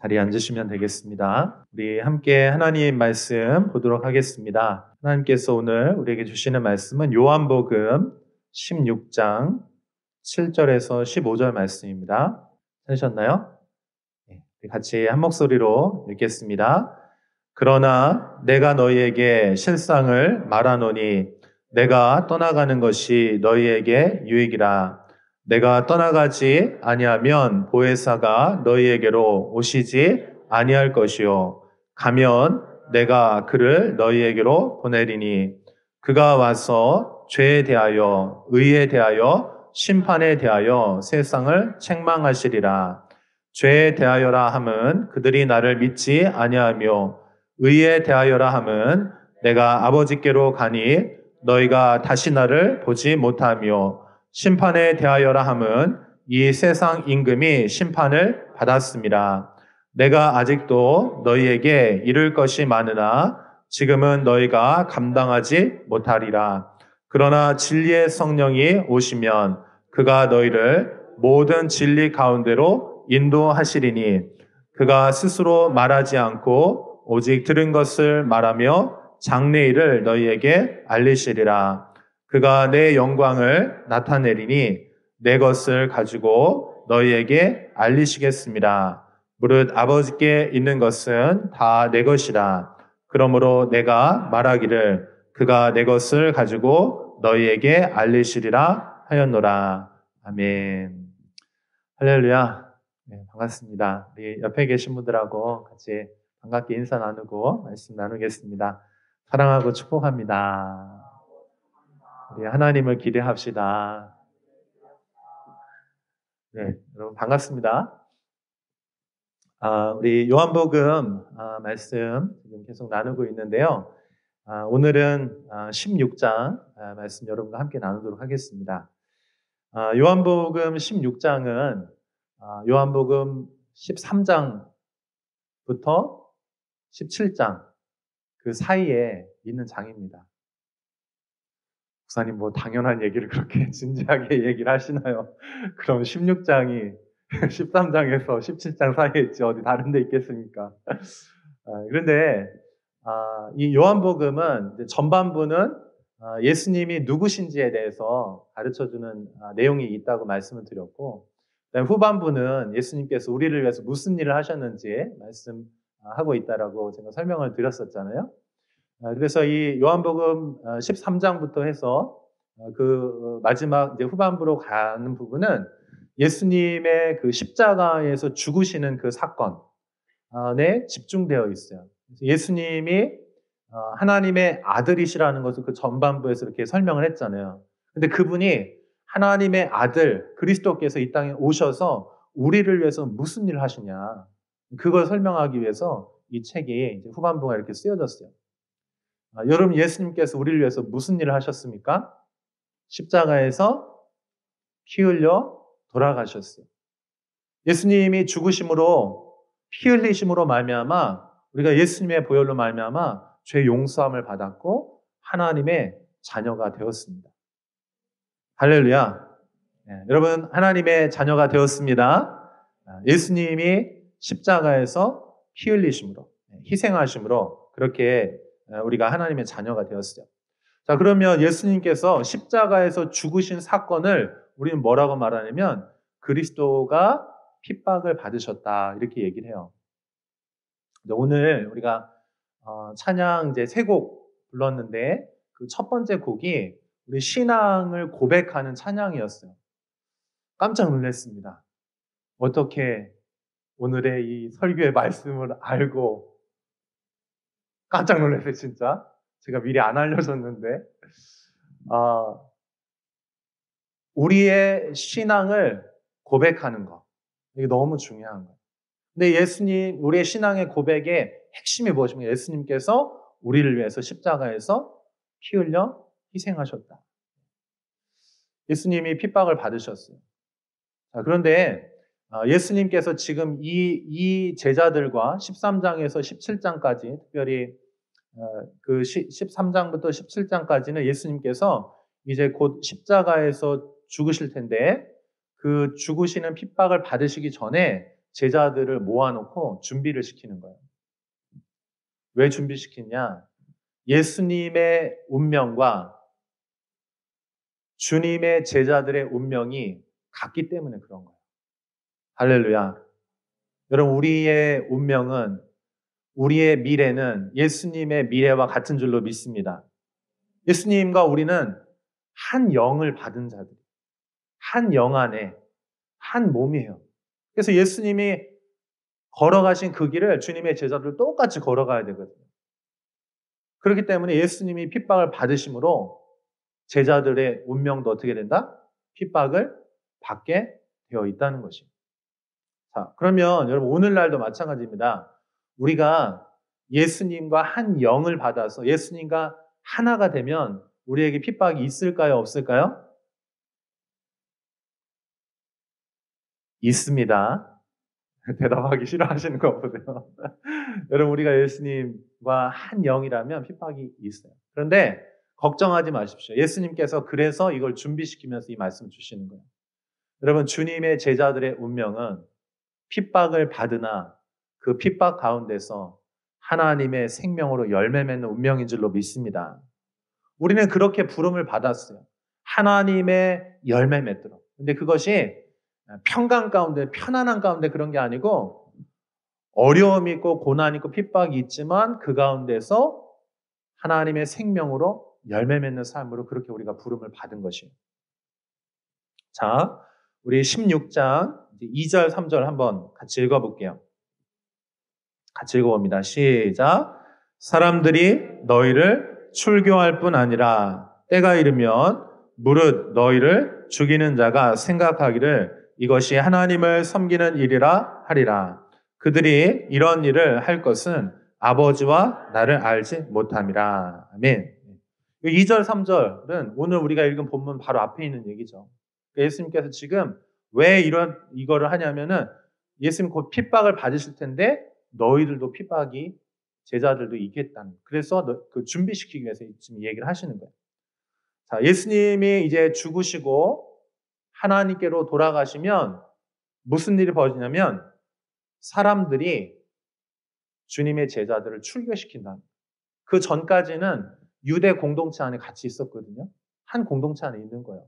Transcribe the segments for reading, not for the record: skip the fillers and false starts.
자리에 앉으시면 되겠습니다. 우리 함께 하나님 말씀 보도록 하겠습니다. 하나님께서 오늘 우리에게 주시는 말씀은 요한복음 16장 7절에서 15절 말씀입니다. 찾으셨나요? 같이 한 목소리로 읽겠습니다. 그러나 내가 너희에게 실상을 말하노니 내가 떠나가는 것이 너희에게 유익이라. 내가 떠나가지 아니하면 보혜사가 너희에게로 오시지 아니할 것이요 가면 내가 그를 너희에게로 보내리니 그가 와서 죄에 대하여 의에 대하여 심판에 대하여 세상을 책망하시리라. 죄에 대하여라 함은 그들이 나를 믿지 아니하며 의에 대하여라 함은 내가 아버지께로 가니 너희가 다시 나를 보지 못하며 심판에 대하여라 함은 이 세상 임금이 심판을 받았습니다. 내가 아직도 너희에게 이룰 것이 많으나 지금은 너희가 감당하지 못하리라. 그러나 진리의 성령이 오시면 그가 너희를 모든 진리 가운데로 인도하시리니 그가 스스로 말하지 않고 오직 들은 것을 말하며 장래일을 너희에게 알리시리라. 그가 내 영광을 나타내리니 내 것을 가지고 너희에게 알리시겠습니다. 무릇 아버지께 있는 것은 다 내 것이라. 그러므로 내가 말하기를 그가 내 것을 가지고 너희에게 알리시리라 하였노라. 아멘. 할렐루야. 반갑습니다. 우리 옆에 계신 분들하고 같이 반갑게 인사 나누고 말씀 나누겠습니다. 사랑하고 축복합니다. 우리 하나님을 기대합시다. 네, 여러분 반갑습니다. 우리 요한복음 말씀 지금 계속 나누고 있는데요. 오늘은 16장 말씀 여러분과 함께 나누도록 하겠습니다. 요한복음 16장은 요한복음 13장부터 17장 그 사이에 있는 장입니다. 목사님 당연한 얘기를 그렇게 진지하게 얘기를 하시나요? 그럼 16장이 13장에서 17장 사이에 있지 어디 다른 데 있겠습니까? 그런데 이 요한복음은 전반부는 예수님이 누구신지에 대해서 가르쳐주는 내용이 있다고 말씀을 드렸고, 그다음에 후반부는 예수님께서 우리를 위해서 무슨 일을 하셨는지 말씀하고 있다라고 제가 설명을 드렸었잖아요. 그래서 이 요한복음 13장부터 해서 그 마지막 이제 후반부로 가는 부분은 예수님의 그 십자가에서 죽으시는 그 사건에 집중되어 있어요. 예수님이 하나님의 아들이시라는 것을 그 전반부에서 이렇게 설명을 했잖아요. 근데 그분이 하나님의 아들 그리스도께서 이 땅에 오셔서 우리를 위해서 무슨 일을 하시냐, 그걸 설명하기 위해서 이 책이 이제 후반부가 이렇게 쓰여졌어요. 여러분, 예수님께서 우리를 위해서 무슨 일을 하셨습니까? 십자가에서 피 흘려 돌아가셨어요. 예수님이 죽으심으로 피 흘리심으로 말미암아 우리가 예수님의 보혈로 말미암아 죄 용서함을 받았고 하나님의 자녀가 되었습니다. 할렐루야. 여러분, 하나님의 자녀가 되었습니다. 예수님이 십자가에서 피 흘리심으로, 희생하심으로 그렇게 우리가 하나님의 자녀가 되었어요. 자, 그러면 예수님께서 십자가에서 죽으신 사건을 우리는 뭐라고 말하냐면 그리스도가 핍박을 받으셨다, 이렇게 얘기를 해요. 오늘 우리가 찬양 이제 세 곡 불렀는데 그 첫 번째 곡이 우리 신앙을 고백하는 찬양이었어요. 깜짝 놀랐습니다. 어떻게 오늘의 이 설교의 말씀을 알고, 깜짝 놀랐어요, 진짜. 제가 미리 안 알려줬는데. 우리의 신앙을 고백하는 거. 이게 너무 중요한 거예요. 근데 예수님, 우리의 신앙의 고백의 핵심이 무엇입니까? 예수님께서 우리를 위해서 십자가에서 피 흘려 희생하셨다. 예수님이 핍박을 받으셨어요. 자, 그런데 예수님께서 지금 이 제자들과 13장에서 17장까지, 특별히 그 13장부터 17장까지는 예수님께서 이제 곧 십자가에서 죽으실 텐데 그 죽으시는 핍박을 받으시기 전에 제자들을 모아놓고 준비를 시키는 거예요. 왜 준비시키냐? 예수님의 운명과 주님의 제자들의 운명이 같기 때문에 그런 거예요. 할렐루야. 여러분, 우리의 운명은, 우리의 미래는 예수님의 미래와 같은 줄로 믿습니다. 예수님과 우리는 한 영을 받은 자들, 한 영 안에 한 몸이에요. 그래서 예수님이 걸어가신 그 길을 주님의 제자들 똑같이 걸어가야 되거든요. 그렇기 때문에 예수님이 핍박을 받으심으로 제자들의 운명도 어떻게 된다? 핍박을 받게 되어 있다는 것입니다. 자, 그러면 여러분 오늘날도 마찬가지입니다. 우리가 예수님과 한 영을 받아서 예수님과 하나가 되면 우리에게 핍박이 있을까요? 없을까요? 있습니다. 대답하기 싫어하시는 거 보세요. 여러분, 우리가 예수님과 한 영이라면 핍박이 있어요. 그런데 걱정하지 마십시오. 예수님께서 그래서 이걸 준비시키면서 이 말씀을 주시는 거예요. 여러분, 주님의 제자들의 운명은 핍박을 받으나 그 핍박 가운데서 하나님의 생명으로 열매 맺는 운명인 줄로 믿습니다. 우리는 그렇게 부름을 받았어요. 하나님의 열매 맺도록. 근데 그것이 평강 가운데, 편안한 가운데 그런 게 아니고 어려움이 있고 고난이 있고 핍박이 있지만 그 가운데서 하나님의 생명으로 열매 맺는 삶으로 그렇게 우리가 부름을 받은 것이에요. 자, 우리 16장 2절, 3절 한번 같이 읽어볼게요. 같이 읽어봅니다. 시작. 사람들이 너희를 출교할 뿐 아니라 때가 이르면 무릇 너희를 죽이는 자가 생각하기를 이것이 하나님을 섬기는 일이라 하리라. 그들이 이런 일을 할 것은 아버지와 나를 알지 못함이라. 아멘. 2절, 3절은 오늘 우리가 읽은 본문 바로 앞에 있는 얘기죠. 예수님께서 지금 왜 이거를 하냐면은 예수님 곧 핍박을 받으실 텐데 너희들도 핍박이 제자들도 있겠다는. 그래서 그 준비시키기 위해서 지금 얘기를 하시는 거예요. 자, 예수님이 이제 죽으시고 하나님께로 돌아가시면 무슨 일이 벌어지냐면 사람들이 주님의 제자들을 출교시킨다. 그 전까지는 유대 공동체 안에 같이 있었거든요. 한 공동체 안에 있는 거예요.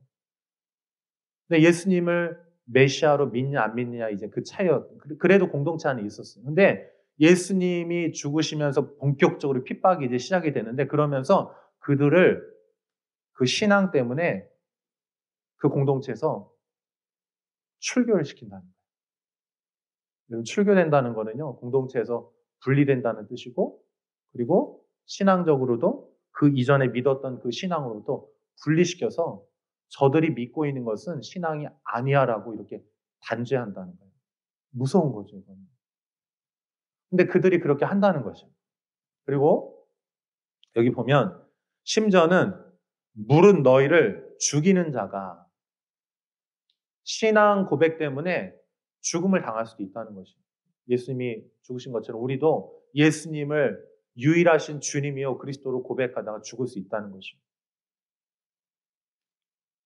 근데 예수님을 메시아로 믿냐 안 믿느냐 이제 그 차이였. 그래도 공동체 안에 있었어요. 근데 예수님이 죽으시면서 본격적으로 핍박이 이제 시작이 되는데 그러면서 그들을 그 신앙 때문에 그 공동체에서 출교를 시킨다는 거예요. 출교된다는 거는요, 공동체에서 분리된다는 뜻이고, 그리고 신앙적으로도 그 이전에 믿었던 그 신앙으로도 분리시켜서 저들이 믿고 있는 것은 신앙이 아니야라고 이렇게 단죄한다는 거예요. 무서운 거죠, 이거는. 근데 그들이 그렇게 한다는 거죠. 그리고 여기 보면 심지어는 물은 너희를 죽이는 자가 신앙 고백 때문에 죽음을 당할 수도 있다는 것이에요. 예수님이 죽으신 것처럼 우리도 예수님을 유일하신 주님이요 그리스도로 고백하다가 죽을 수 있다는 것이에요.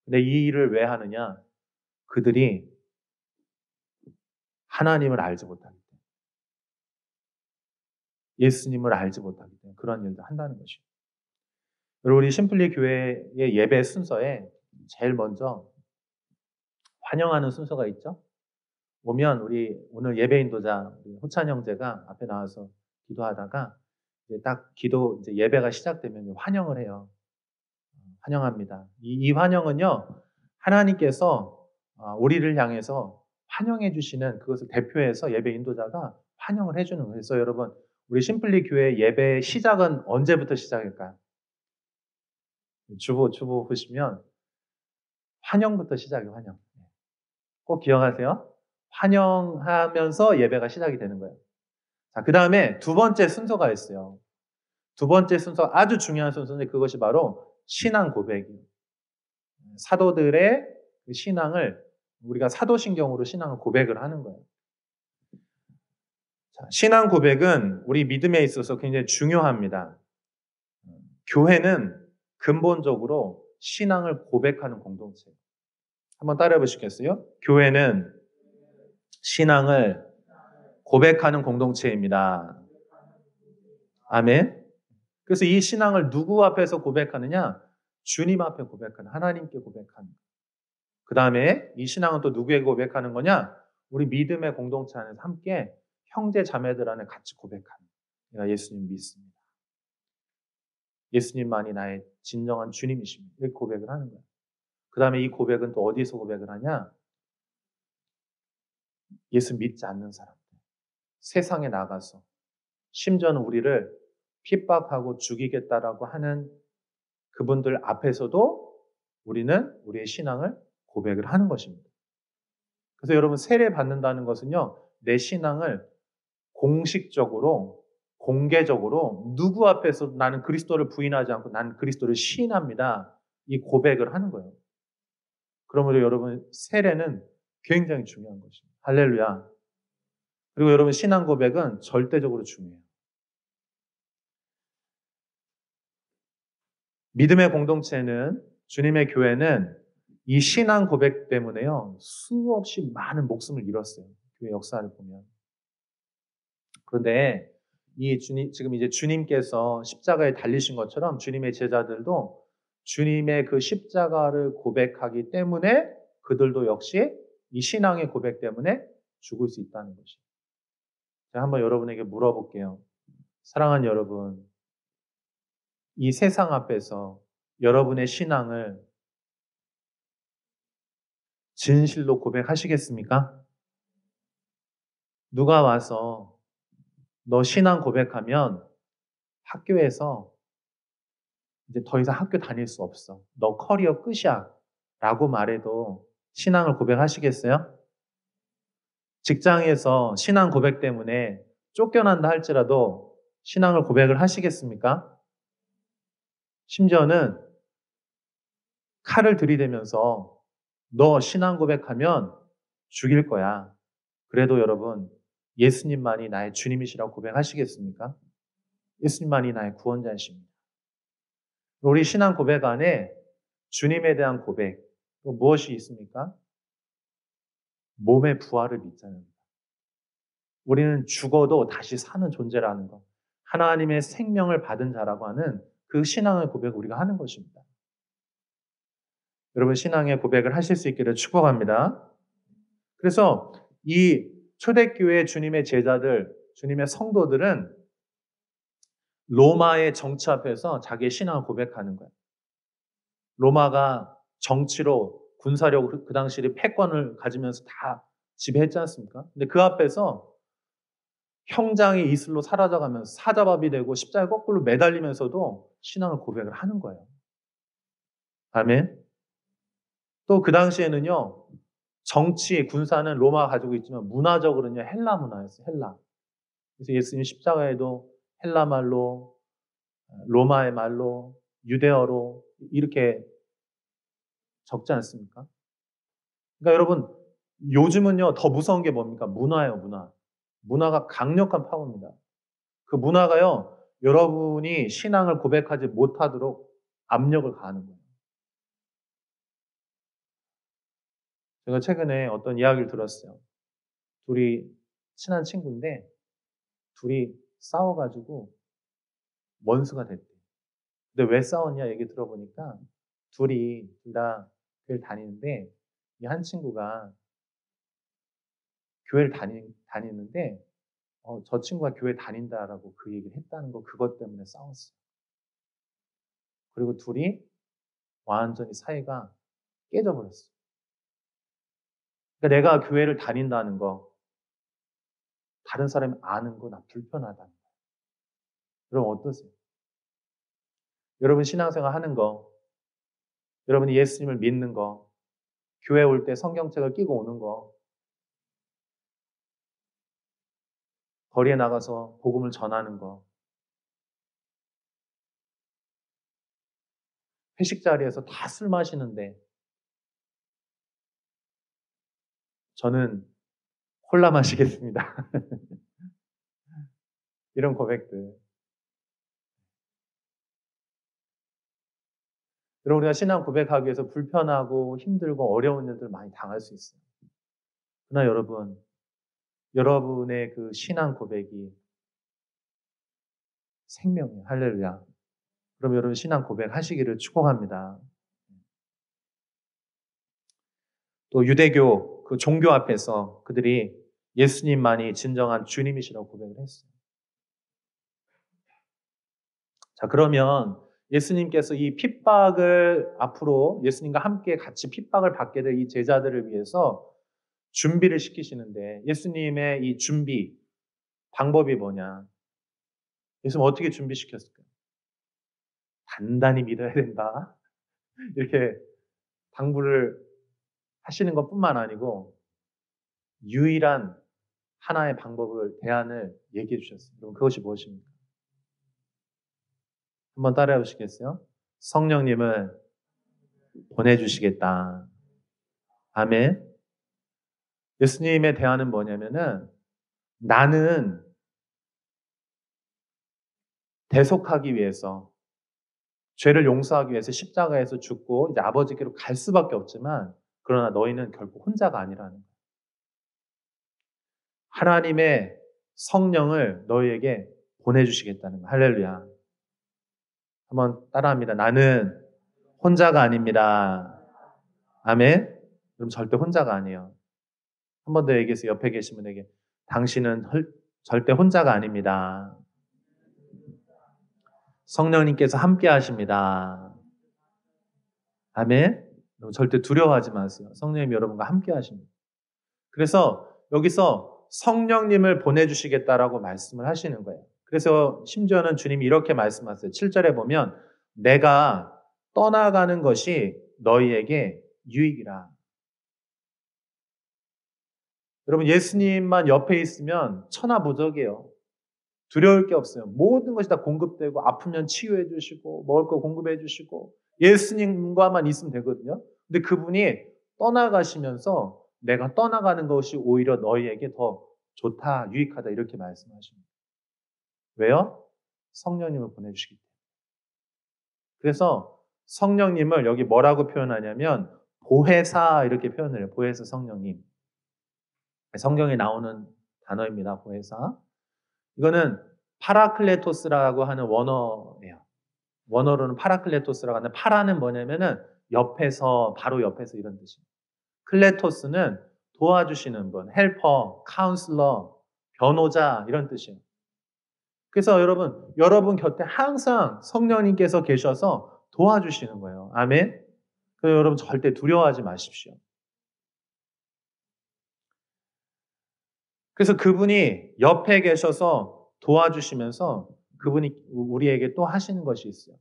근데 이 일을 왜 하느냐? 그들이 하나님을 알지 못하기 때문에, 예수님을 알지 못하기 때문에 그런 일도 한다는 것이에요. 그리고 우리 심플리 교회의 예배 순서에 제일 먼저 환영하는 순서가 있죠. 오면 우리 오늘 예배 인도자 호찬 형제가 앞에 나와서 기도하다가 이제 딱 이제 예배가 시작되면 환영을 해요. 환영합니다. 이 환영은요, 하나님께서 우리를 향해서 환영해 주시는 그것을 대표해서 예배 인도자가 환영을 해주는 거예요. 그래서 여러분, 우리 심플리 교회 예배 시작은 언제부터 시작일까요? 주보 보시면 환영부터 시작이에요, 환영. 꼭 기억하세요. 환영하면서 예배가 시작이 되는 거예요. 자, 그 다음에 두 번째 순서가 있어요. 두 번째 순서, 아주 중요한 순서인데 그것이 바로 신앙 고백이에요. 사도들의 그 신앙을 우리가 사도신경으로 신앙을 고백을 하는 거예요. 자, 신앙 고백은 우리 믿음에 있어서 굉장히 중요합니다. 교회는 근본적으로 신앙을 고백하는 공동체예요. 한번 따라해 보시겠어요? 교회는 신앙을 고백하는 공동체입니다. 아멘. 그래서 이 신앙을 누구 앞에서 고백하느냐? 주님 앞에 고백하는, 하나님께 고백하는. 그 다음에 이 신앙은 또 누구에게 고백하는 거냐? 우리 믿음의 공동체 안에서 함께 형제 자매들 안에 같이 고백하는. 내가 예수님 믿습니다. 예수님만이 나의 진정한 주님이십니다. 이렇게 고백을 하는 거예요. 그 다음에 이 고백은 또 어디서 고백을 하냐? 예수 믿지 않는 사람들. 세상에 나가서 심지어는 우리를 핍박하고 죽이겠다라고 하는 그분들 앞에서도 우리는 우리의 신앙을 고백을 하는 것입니다. 그래서 여러분 세례 받는다는 것은요. 내 신앙을 공식적으로 공개적으로 누구 앞에서 나는 그리스도를 부인하지 않고 나는 그리스도를 시인합니다. 이 고백을 하는 거예요. 그러므로 여러분 세례는 굉장히 중요한 것입니다. 할렐루야. 그리고 여러분 신앙 고백은 절대적으로 중요해요. 믿음의 공동체는 주님의 교회는 이 신앙 고백 때문에요. 수없이 많은 목숨을 잃었어요. 교회 역사를 보면. 그런데 지금 이제 주님께서 십자가에 달리신 것처럼 주님의 제자들도 주님의 그 십자가를 고백하기 때문에 그들도 역시 이 신앙의 고백 때문에 죽을 수 있다는 것이에요. 제가 한번 여러분에게 물어볼게요. 사랑하는 여러분, 이 세상 앞에서 여러분의 신앙을 진실로 고백하시겠습니까? 누가 와서 너 신앙 고백하면 학교에서 이제 더 이상 학교 다닐 수 없어. 너 커리어 끝이야. 라고 말해도 신앙을 고백하시겠어요? 직장에서 신앙 고백 때문에 쫓겨난다 할지라도 신앙을 고백을 하시겠습니까? 심지어는 칼을 들이대면서 너 신앙 고백하면 죽일 거야. 그래도 여러분 예수님만이 나의 주님이시라고 고백하시겠습니까? 예수님만이 나의 구원자이십니다. 우리 신앙 고백 안에 주님에 대한 고백, 또 무엇이 있습니까? 몸의 부활을 믿자는 것. 우리는 죽어도 다시 사는 존재라는 것. 하나님의 생명을 받은 자라고 하는 그 신앙의 고백을 우리가 하는 것입니다. 여러분 신앙의 고백을 하실 수 있기를 축복합니다. 그래서 이 초대교회 주님의 제자들, 주님의 성도들은 로마의 정치 앞에서 자기의 신앙을 고백하는 거예요. 로마가 정치로 군사력으로 그 당시에 패권을 가지면서 다 지배했지 않습니까? 근데 그 앞에서 형장이 이슬로 사라져가면서 사자밥이 되고 십자가에 거꾸로 매달리면서도 신앙을 고백을 하는 거예요. 아멘. 또 그 당시에는요, 정치, 군사는 로마가 가지고 있지만 문화적으로는요, 헬라 문화였어요, 헬라. 그래서 예수님 십자가에도 헬라 말로, 로마의 말로, 유대어로 이렇게 적지 않습니까? 그러니까 여러분, 요즘은요, 더 무서운 게 뭡니까? 문화예요, 문화. 문화가 강력한 파워입니다. 그 문화가요, 여러분이 신앙을 고백하지 못하도록 압력을 가하는 거예요. 제가 최근에 어떤 이야기를 들었어요. 둘이 친한 친구인데, 둘이 싸워가지고 원수가 됐대. 근데 왜 싸웠냐 얘기 들어보니까, 둘이 둘 다 교회를 다니는데, 이 한 친구가 교회를 다니는데, 저 친구가 교회 다닌다라고 그 얘기를 했다는 거, 그것 때문에 싸웠어요. 그리고 둘이 완전히 사이가 깨져버렸어요. 그러니까 내가 교회를 다닌다는 거, 다른 사람이 아는 거 나 불편하다는 거. 여러분 어떠세요? 여러분 신앙생활 하는 거, 여러분이 예수님을 믿는 거, 교회 올 때 성경책을 끼고 오는 거, 거리에 나가서 복음을 전하는 거, 회식 자리에서 다 술 마시는데 저는 콜라 마시겠습니다. 이런 고백들. 여러분 우리가 신앙 고백하기 위해서 불편하고 힘들고 어려운 일들 많이 당할 수 있어요. 그러나 여러분 여러분의 그 신앙 고백이 생명이에요. 할렐루야. 그럼 여러분 신앙 고백하시기를 축복합니다. 또 유대교 그 종교 앞에서 그들이 예수님만이 진정한 주님이시라고 고백을 했어요. 자, 그러면 예수님께서 이 핍박을 앞으로 예수님과 함께 같이 핍박을 받게 될 이 제자들을 위해서 준비를 시키시는데 예수님의 이 준비 방법이 뭐냐? 예수님 어떻게 준비시켰을까요? 단단히 믿어야 된다. 이렇게 당부를 하시는 것뿐만 아니고 유일한 하나의 방법을, 대안을 얘기해 주셨어요. 그럼 그것이 무엇입니까? 한번 따라해 보시겠어요? 성령님을 보내주시겠다. 아멘. 예수님의 대안은 뭐냐면은 나는 대속하기 위해서, 죄를 용서하기 위해서 십자가에서 죽고 이제 아버지께로 갈 수밖에 없지만 그러나 너희는 결코 혼자가 아니라는 거예요. 하나님의 성령을 너희에게 보내주시겠다는 거예요. 할렐루야. 한번 따라합니다. 나는 혼자가 아닙니다. 아멘. 그럼 절대 혼자가 아니에요. 한 번 더 얘기해서 옆에 계신 분에게 당신은 절대 혼자가 아닙니다. 성령님께서 함께 하십니다. 아멘. 절대 두려워하지 마세요. 성령님 여러분과 함께 하십니다. 그래서 여기서 성령님을 보내주시겠다라고 말씀을 하시는 거예요. 그래서 심지어는 주님이 이렇게 말씀하세요. 7절에 보면 내가 떠나가는 것이 너희에게 유익이라. 여러분 예수님만 옆에 있으면 천하무적이에요. 두려울 게 없어요. 모든 것이 다 공급되고 아프면 치유해 주시고 먹을 거 공급해 주시고 예수님과만 있으면 되거든요. 근데 그분이 떠나가시면서 내가 떠나가는 것이 오히려 너희에게 더 좋다, 유익하다 이렇게 말씀하십니다. 왜요? 성령님을 보내주시기 때문에. 그래서 성령님을 여기 뭐라고 표현하냐면 보혜사 이렇게 표현을 해요. 보혜사 성령님. 성경에 나오는 단어입니다. 보혜사. 이거는 파라클레토스라고 하는 원어예요. 원어로는 파라클레토스라고 하는, 파라는 뭐냐면은 옆에서, 바로 옆에서 이런 뜻이에요. 클레토스는 도와주시는 분, 헬퍼, 카운슬러, 변호자 이런 뜻이에요. 그래서 여러분 곁에 항상 성령님께서 계셔서 도와주시는 거예요. 아멘. 그래서 여러분 절대 두려워하지 마십시오. 그래서 그분이 옆에 계셔서 도와주시면서 그분이 우리에게 또 하시는 것이 있어요.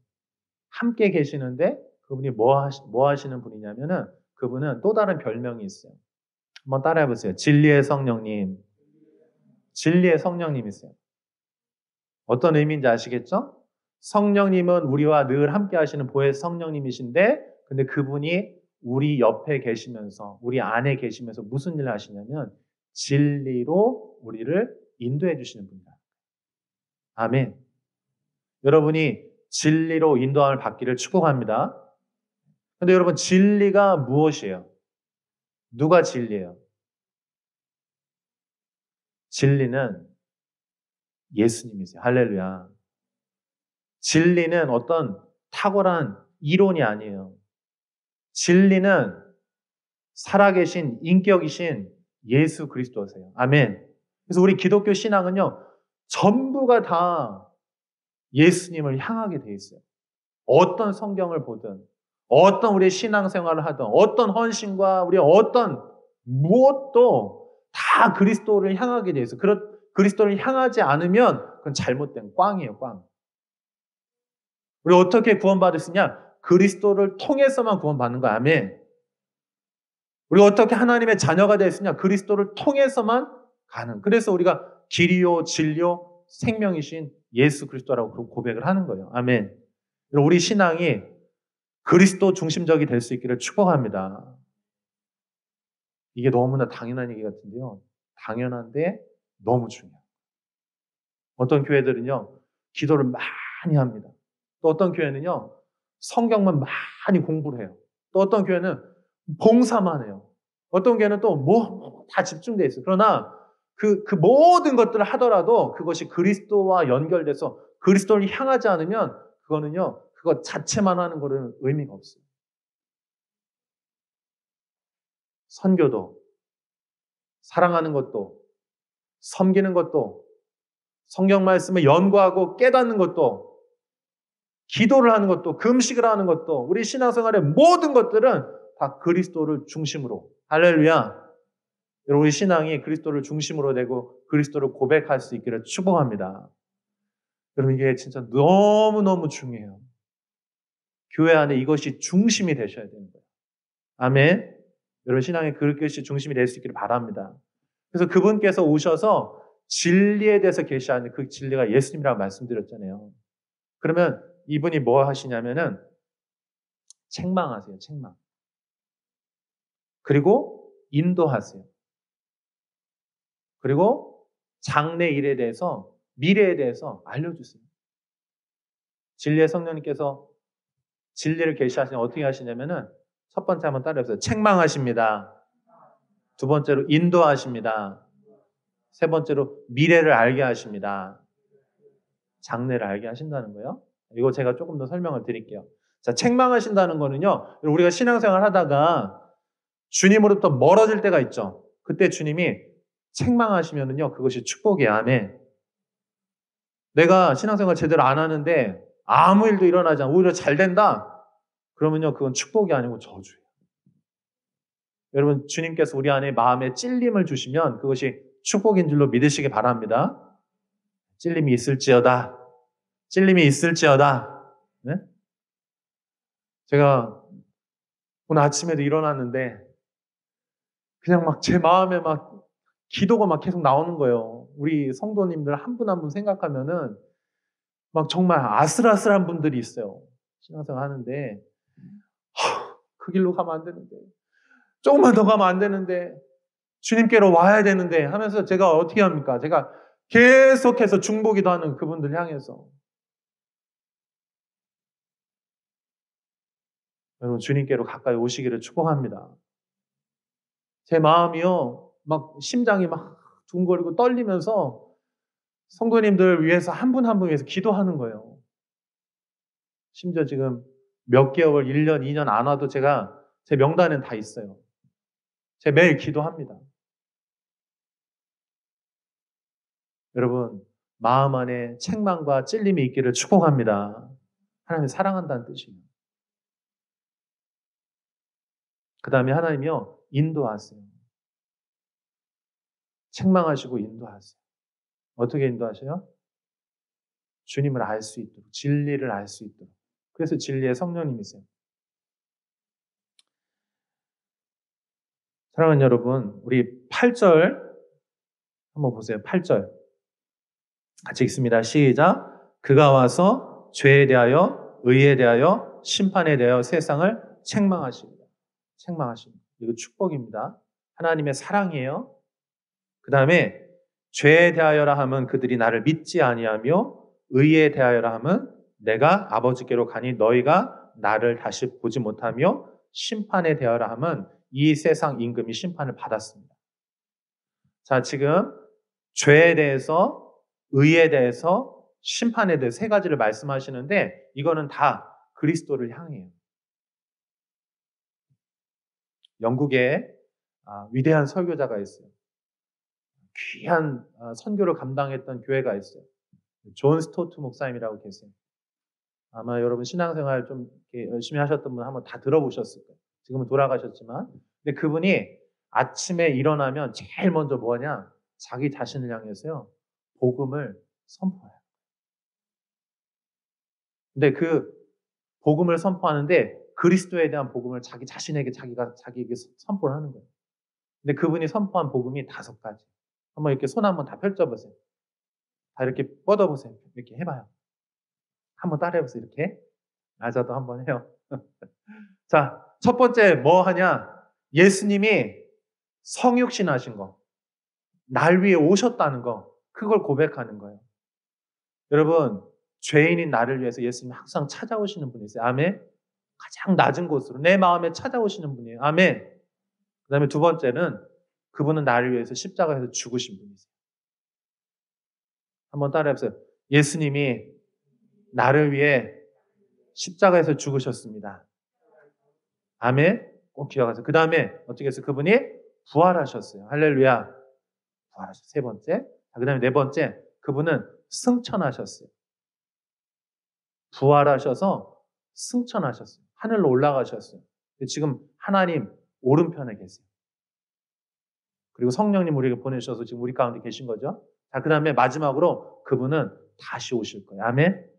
함께 계시는데 그분이 뭐 하시는 분이냐면은 그분은 또 다른 별명이 있어요. 한번 따라해 보세요. 진리의 성령님. 진리의 성령님이세요. 어떤 의미인지 아시겠죠? 성령님은 우리와 늘 함께 하시는 보혜 성령님이신데 근데 그분이 우리 옆에 계시면서 우리 안에 계시면서 무슨 일을 하시냐면 진리로 우리를 인도해 주시는 분이다. 아멘. 여러분이 진리로 인도함을 받기를 축복합니다. 근데 여러분 진리가 무엇이에요? 누가 진리예요? 진리는 예수님이세요. 할렐루야. 진리는 어떤 탁월한 이론이 아니에요. 진리는 살아계신 인격이신 예수 그리스도세요. 아멘. 그래서 우리 기독교 신앙은요, 전부가 다 예수님을 향하게 돼 있어요. 어떤 성경을 보든, 어떤 우리의 신앙생활을 하든, 어떤 헌신과 우리 어떤 무엇도 다 그리스도를 향하게 돼 있어요. 그리스도를 향하지 않으면 그건 잘못된 꽝이에요, 꽝. 우리 어떻게 구원받을 수 있냐? 그리스도를 통해서만 구원받는 거야. 아멘. 우리가 어떻게 하나님의 자녀가 될 수 있냐? 그리스도를 통해서만 가는. 그래서 우리가 길이요, 진리요, 생명이신 예수 그리스도라고 고백을 하는 거예요. 아멘. 우리 신앙이 그리스도 중심적이 될 수 있기를 축복합니다. 이게 너무나 당연한 얘기 같은데요. 당연한데 너무 중요해요. 어떤 교회들은요, 기도를 많이 합니다. 또 어떤 교회는요, 성경만 많이 공부를 해요. 또 어떤 교회는 봉사만 해요. 어떤 교회는 또 다 집중돼 있어요. 그러나 그 모든 것들을 하더라도 그것이 그리스도와 연결돼서 그리스도를 향하지 않으면 그거는요, 그것 자체만 하는 거는 의미가 없어요. 선교도, 사랑하는 것도, 섬기는 것도, 성경 말씀을 연구하고 깨닫는 것도, 기도를 하는 것도, 금식을 하는 것도, 우리 신앙생활의 모든 것들은 다 그리스도를 중심으로. 할렐루야. 여러분, 우리 신앙이 그리스도를 중심으로 되고 그리스도를 고백할 수 있기를 축복합니다. 여러분, 이게 진짜 너무너무 중요해요. 교회 안에 이것이 중심이 되셔야 되는 거예요. 아멘. 여러분, 신앙의 그것이 중심이 될 수 있기를 바랍니다. 그래서 그분께서 오셔서 진리에 대해서 계시하는 그 진리가 예수님이라고 말씀드렸잖아요. 그러면 이분이 뭐 하시냐면은 책망하세요. 책망. 그리고 인도하세요. 그리고 장래 일에 대해서, 미래에 대해서 알려주세요. 진리의 성령님께서 진리를 계시하시면 어떻게 하시냐면은 첫 번째 한번 따라해보세요. 책망하십니다. 두 번째로 인도하십니다. 세 번째로 미래를 알게 하십니다. 장래를 알게 하신다는 거예요. 이거 제가 조금 더 설명을 드릴게요. 자, 책망하신다는 거는요, 우리가 신앙생활 하다가 주님으로부터 멀어질 때가 있죠. 그때 주님이 책망하시면은요, 그것이 축복이야. 아멘. 내가 신앙생활 제대로 안 하는데 아무 일도 일어나지 않아. 오히려 잘 된다. 그러면요, 그건 축복이 아니고 저주예요. 여러분, 주님께서 우리 안에 마음에 찔림을 주시면 그것이 축복인 줄로 믿으시기 바랍니다. 찔림이 있을지어다. 찔림이 있을지어다. 네? 제가 오늘 아침에도 일어났는데 그냥 막 제 마음에 막 기도가 막 계속 나오는 거예요. 우리 성도님들 한 분 한 분 생각하면은 막 정말 아슬아슬한 분들이 있어요. 신앙생활 하는데 그 길로 가면 안 되는데 조금만 더 가면 안 되는데 주님께로 와야 되는데 하면서 제가 어떻게 합니까? 제가 계속해서 중보기도 하는 그분들 향해서 여러분 주님께로 가까이 오시기를 축복합니다. 제 마음이요 막 심장이 막 둥거리고 떨리면서 성도님들 위해서 한 분 한 분 위해서 기도하는 거예요. 심지어 지금 몇 개월, 1년, 2년 안 와도 제가 제 명단엔 다 있어요. 제가 매일 기도합니다. 여러분, 마음 안에 책망과 찔림이 있기를 축복합니다. 하나님이 사랑한다는 뜻이에요. 그 다음에 하나님이요, 인도하세요. 책망하시고 인도하세요. 어떻게 인도하세요? 주님을 알 수 있도록, 진리를 알 수 있도록. 그래서 진리의 성령님이세요. 사랑하는 여러분, 우리 8절 한번 보세요. 8절. 같이 읽습니다. 시작. 그가 와서 죄에 대하여, 의에 대하여, 심판에 대하여 세상을 책망하십니다. 책망하십니다. 이거 축복입니다. 하나님의 사랑이에요. 그 다음에 죄에 대하여라 하면 그들이 나를 믿지 아니하며 의에 대하여라 하면 내가 아버지께로 가니 너희가 나를 다시 보지 못하며 심판에 대하여라 하면 이 세상 임금이 심판을 받았습니다. 자, 지금 죄에 대해서 의에 대해서 심판에 대해 세 가지를 말씀하시는데 이거는 다 그리스도를 향해요. 영국에 위대한 설교자가 있어요. 귀한 선교를 감당했던 교회가 있어요. 존 스토트 목사님이라고 계세요. 아마 여러분 신앙생활 좀 열심히 하셨던 분 한번 다 들어보셨을 거예요. 지금은 돌아가셨지만. 근데 그분이 아침에 일어나면 제일 먼저 뭐하냐? 자기 자신을 향해서요. 복음을 선포해요. 근데 그 복음을 선포하는데 그리스도에 대한 복음을 자기 자신에게 자기에게 선포를 하는 거예요. 근데 그분이 선포한 복음이 5가지. 한번 이렇게 손 한번 다 펼쳐보세요. 다 이렇게 뻗어보세요. 이렇게 해봐요. 한번 따라해보세요. 이렇게. 저도 한번 해요. 자, 첫 번째 뭐 하냐? 예수님이 성육신 하신 거. 날 위해 오셨다는 거. 그걸 고백하는 거예요. 여러분, 죄인인 나를 위해서 예수님이 항상 찾아오시는 분이세요. 아멘. 가장 낮은 곳으로 내 마음에 찾아오시는 분이에요. 아멘. 그 다음에 두 번째는 그분은 나를 위해서 십자가에서 죽으신 분이세요. 한번 따라해보세요. 예수님이 나를 위해 십자가에서 죽으셨습니다. 아멘. 꼭 기억하세요. 그 다음에 어떻게 했어요? 그분이 부활하셨어요. 할렐루야. 부활하셨어요. 세 번째. 그 다음에 네 번째. 그분은 승천하셨어요. 부활하셔서 승천하셨어요. 하늘로 올라가셨어요. 지금 하나님 오른편에 계세요. 그리고 성령님 우리에게 보내주셔서 지금 우리 가운데 계신 거죠. 자, 그 다음에 마지막으로 그분은 다시 오실 거예요. 아멘.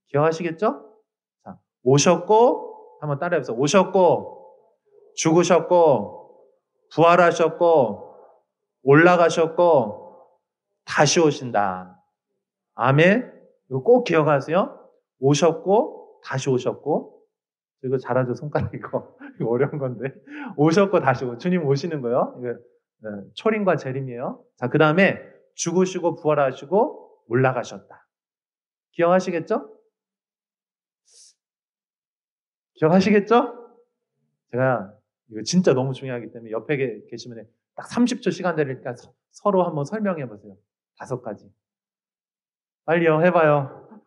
기억하시겠죠? 자, 오셨고, 한번 따라해보세요. 오셨고, 죽으셨고, 부활하셨고, 올라가셨고, 다시 오신다. 아멘. 이거 꼭 기억하세요. 오셨고, 다시 오셨고, 이거 잘하죠, 손가락 이거. 이거 어려운 건데. 오셨고, 다시 오고, 주님 오시는 거요. 이거 초림과 재림이에요. 자, 그 다음에 죽으시고, 부활하시고, 올라가셨다. 기억하시겠죠? 기억하시겠죠? 제가 이거 진짜 너무 중요하기 때문에 옆에 계시면 딱 30초 시간 되니까 서로 한번 설명해 보세요. 5가지. 빨리요, 해봐요.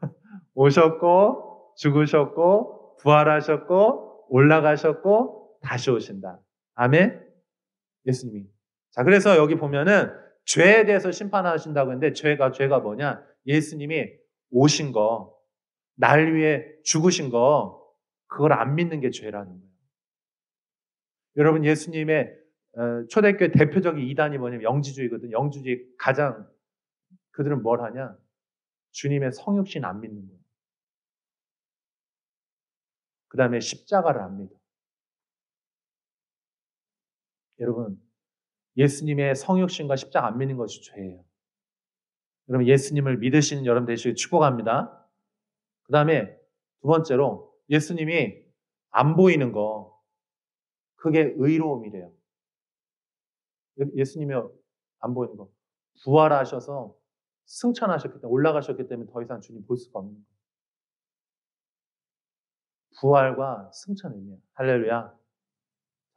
오셨고, 죽으셨고, 부활하셨고, 올라가셨고, 다시 오신다. 아멘? 예수님이. 자, 그래서 여기 보면은 죄에 대해서 심판하신다고 했는데 죄가 뭐냐? 예수님이 오신 거, 날 위해 죽으신 거, 그걸 안 믿는 게 죄라는 거예요. 여러분, 예수님의 초대교회 대표적인 이단이 뭐냐면 영지주의거든요. 영지주의 가장 그들은 뭘 하냐? 주님의 성육신 안 믿는 거예요. 그 다음에 십자가를 안 믿어. 여러분, 예수님의 성육신과 십자가 안 믿는 것이 죄예요. 여러분, 예수님을 믿으시는 여러분 되시길 축복합니다. 그 다음에 두 번째로 예수님이 안 보이는 거, 그게 의로움이래요. 예수님이 안 보이는 거. 부활하셔서 승천하셨기 때문에, 올라가셨기 때문에 더 이상 주님 볼 수가 없는 거예요. 부활과 승천의 의미예요. 할렐루야.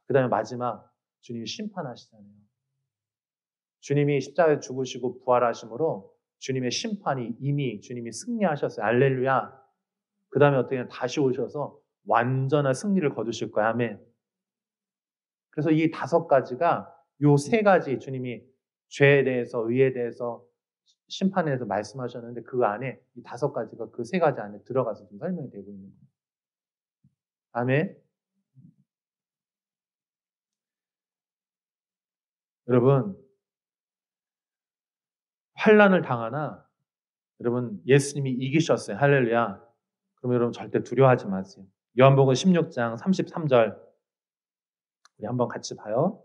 그 다음에 마지막, 주님이 심판하시잖아요. 주님이 십자가에 죽으시고 부활하심으로 주님의 심판이 이미 주님이 승리하셨어요. 할렐루야. 그 다음에 어떻게 다시 오셔서 완전한 승리를 거두실 거야. 아멘. 그래서 이 5가지가 요 3가지 주님이 죄에 대해서, 의에 대해서, 심판에 대해서 말씀하셨는데 그 안에 이 5가지가 그 3가지 안에 들어가서 좀 설명이 되고 있는 거예요. 아멘. 여러분, 환난을 당하나 여러분 예수님이 이기셨어요. 할렐루야. 그럼 여러분 절대 두려워하지 마세요. 요한복음 16장 33절 우리 한번 같이 봐요.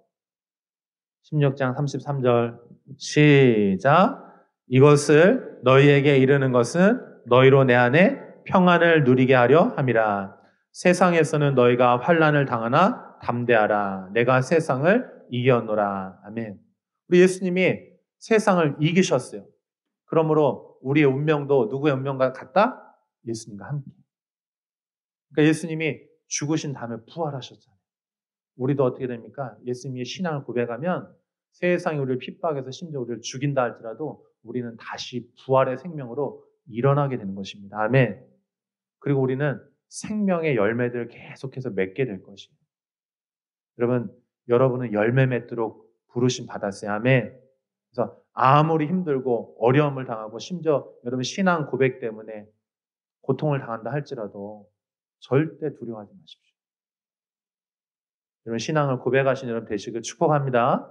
16장 33절 시작. 이것을 너희에게 이르는 것은 너희로 내 안에 평안을 누리게 하려 함이라. 세상에서는 너희가 환난을 당하나 담대하라. 내가 세상을 이겼노라. 아멘. 우리 예수님이 세상을 이기셨어요. 그러므로 우리의 운명도 누구의 운명과 같다? 예수님과 함께. 그러니까 예수님이 죽으신 다음에 부활하셨잖아요. 우리도 어떻게 됩니까? 예수님의 신앙을 고백하면 세상이 우리를 핍박해서 심지어 우리를 죽인다 할지라도 우리는 다시 부활의 생명으로 일어나게 되는 것입니다. 아멘. 그리고 우리는 생명의 열매들을 계속해서 맺게 될 것이에요. 여러분은 열매 맺도록 부르심 받았어요. 아멘. 그래서 아무리 힘들고 어려움을 당하고 심지어 여러분 신앙 고백 때문에 고통을 당한다 할지라도 절대 두려워하지 마십시오. 여러분 신앙을 고백하신 여러분 되시길 축복합니다.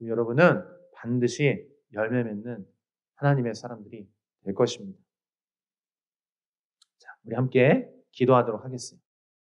여러분은 반드시 열매 맺는 하나님의 사람들이 될 것입니다. 자, 우리 함께 기도하도록 하겠습니다.